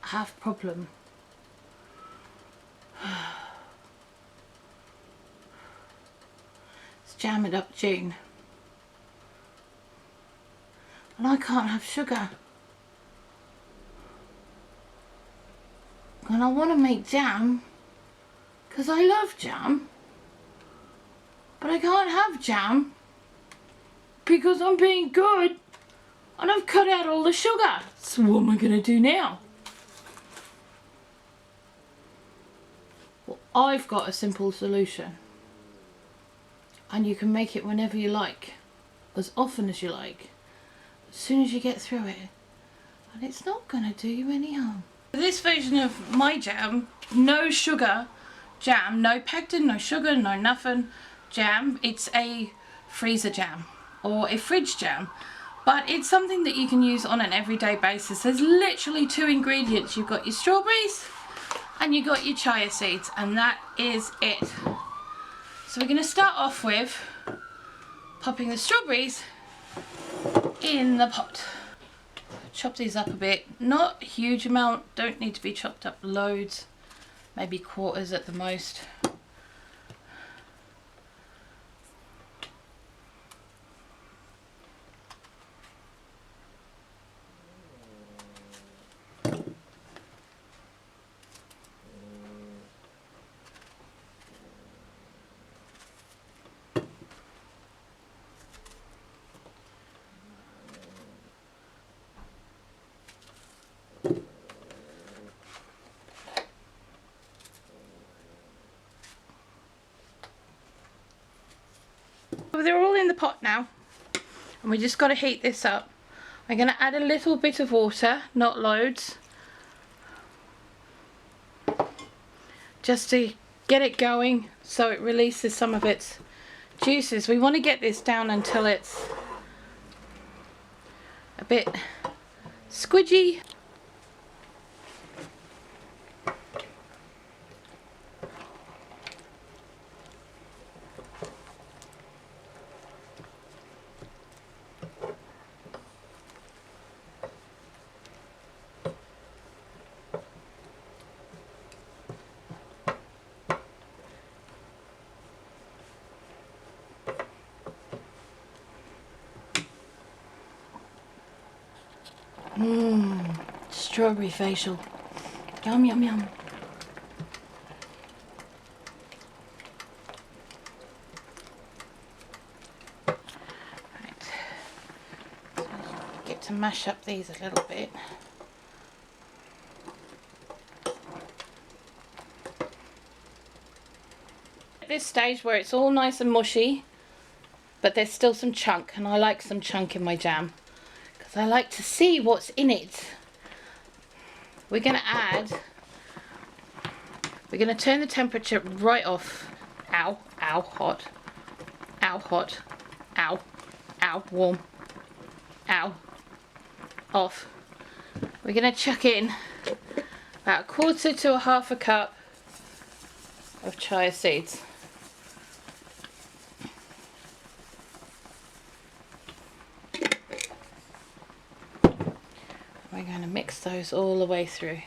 have problem. It's Jam It Up June. And I can't have sugar. And I want to make jam because I love jam. But I can't have jam because I'm being good and I've cut out all the sugar. So what am I going to do now? Well, I've got a simple solution. And you can make it whenever you like, as often as you like, as soon as you get through it. And it's not going to do you any harm. This version of my jam, no sugar jam, no pectin, no sugar, no nothing jam. It's a freezer jam or a fridge jam, but it's something that you can use on an everyday basis. There's literally 2 ingredients. You've got your strawberries and you've got your chia seeds, and that is it. So we're going to start off with popping the strawberries in the pot. Chop these up a bit, not a huge amount, don't need to be chopped up loads, maybe quarters at the most. So they're all in the pot now, and we just got to heat this up. I'm going to add a little bit of water, not loads, just to get it going so it releases some of its juices. We want to get this down until it's a bit squidgy. Strawberry facial. Yum, yum, yum. Right. So get to mash up these a little bit. At this stage where it's all nice and mushy, but there's still some chunk, and I like some chunk in my jam because I like to see what's in it. We're going to turn the temperature right off. Ow, ow, hot. Ow, hot. Ow, ow, warm. Ow, off. We're going to chuck in about a quarter to a half a cup of chia seeds. We're going to mix those all the way through.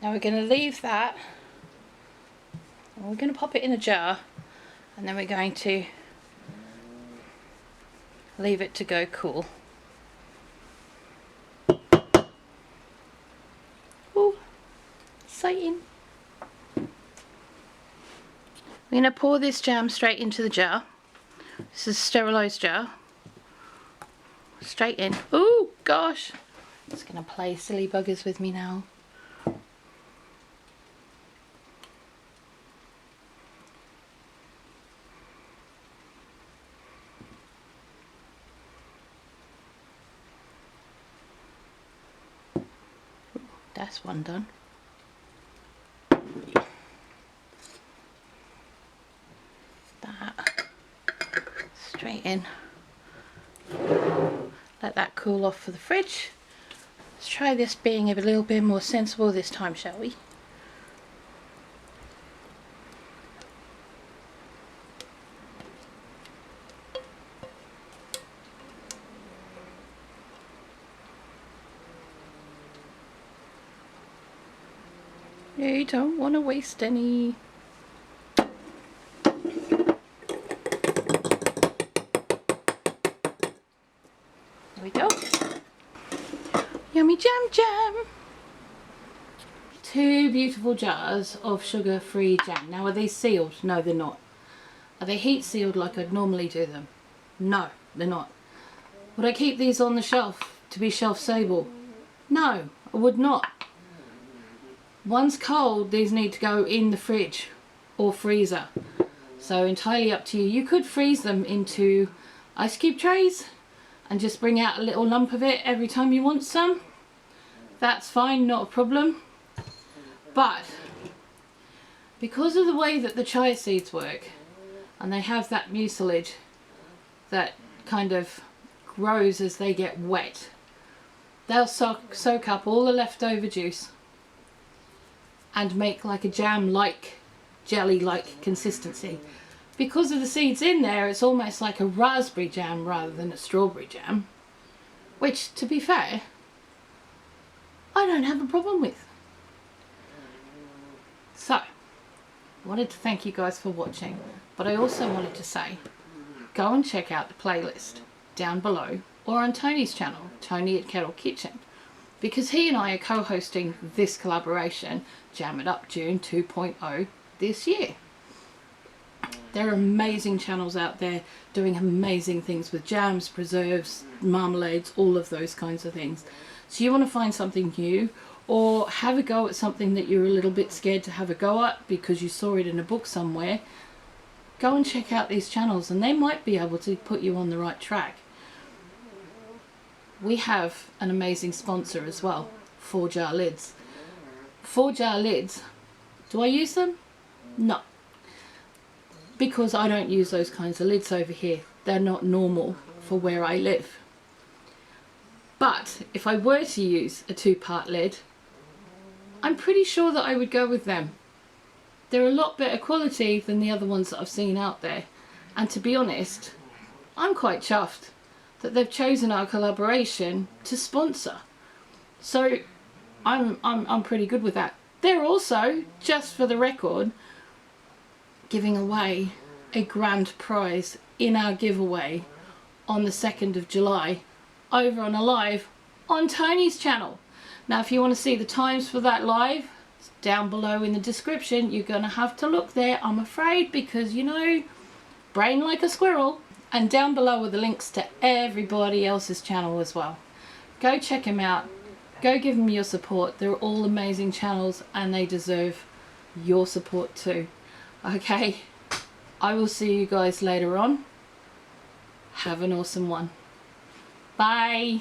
Now we're going to leave that, and we're going to pop it in a jar, and then we're going to leave it to go cool. Ooh, exciting. We're going to pour this jam straight into the jar. This is a sterilised jar. Straight in. Ooh, gosh. It's going to play silly buggers with me now. That's one done. That straight in. Let that cool off for the fridge. Let's try this being a little bit more sensible this time, shall we? You don't want to waste any. There we go. Yummy jam jam. 2 beautiful jars of sugar-free jam. Now, are these sealed? No, they're not. Are they heat sealed like I'd normally do them? No, they're not. Would I keep these on the shelf to be shelf stable? No, I would not. Once cold, these need to go in the fridge or freezer. So entirely up to you. You could freeze them into ice cube trays and just bring out a little lump of it every time you want some. That's fine, not a problem. But because of the way that the chia seeds work, and they have that mucilage that kind of grows as they get wet, they'll soak up all the leftover juice and make like a jam-like, jelly-like consistency. Because of the seeds in there, it's almost like a raspberry jam rather than a strawberry jam, which, to be fair, I don't have a problem with. So, I wanted to thank you guys for watching, but I also wanted to say, go and check out the playlist down below or on Tony's channel, Tony at Kettle Kitchen, because he and I are co-hosting this collaboration, Jam It Up June 2.0, this year. There are amazing channels out there doing amazing things with jams, preserves, marmalades, all of those kinds of things. So you want to find something new or have a go at something that you're a little bit scared to have a go at because you saw it in a book somewhere, go and check out these channels and they might be able to put you on the right track. We have an amazing sponsor as well, 4-jar lids. 4-jar lids, do I use them? No. Because I don't use those kinds of lids over here. They're not normal for where I live. But if I were to use a 2-part lid, I'm pretty sure that I would go with them. They're a lot better quality than the other ones that I've seen out there. And to be honest, I'm quite chuffed that they've chosen our collaboration to sponsor. So I'm pretty good with that. They're also, just for the record, giving away a grand prize in our giveaway on the 2nd of July over on a live on Tony's channel. Now if you want to see the times for that live, it's down below in the description. You're going to have to look there, I'm afraid, because you know, brain like a squirrel. And down below are the links to everybody else's channel as well. Go check them out. Go give them your support. They're all amazing channels and they deserve your support too. Okay, I will see you guys later on. Have an awesome one. Bye.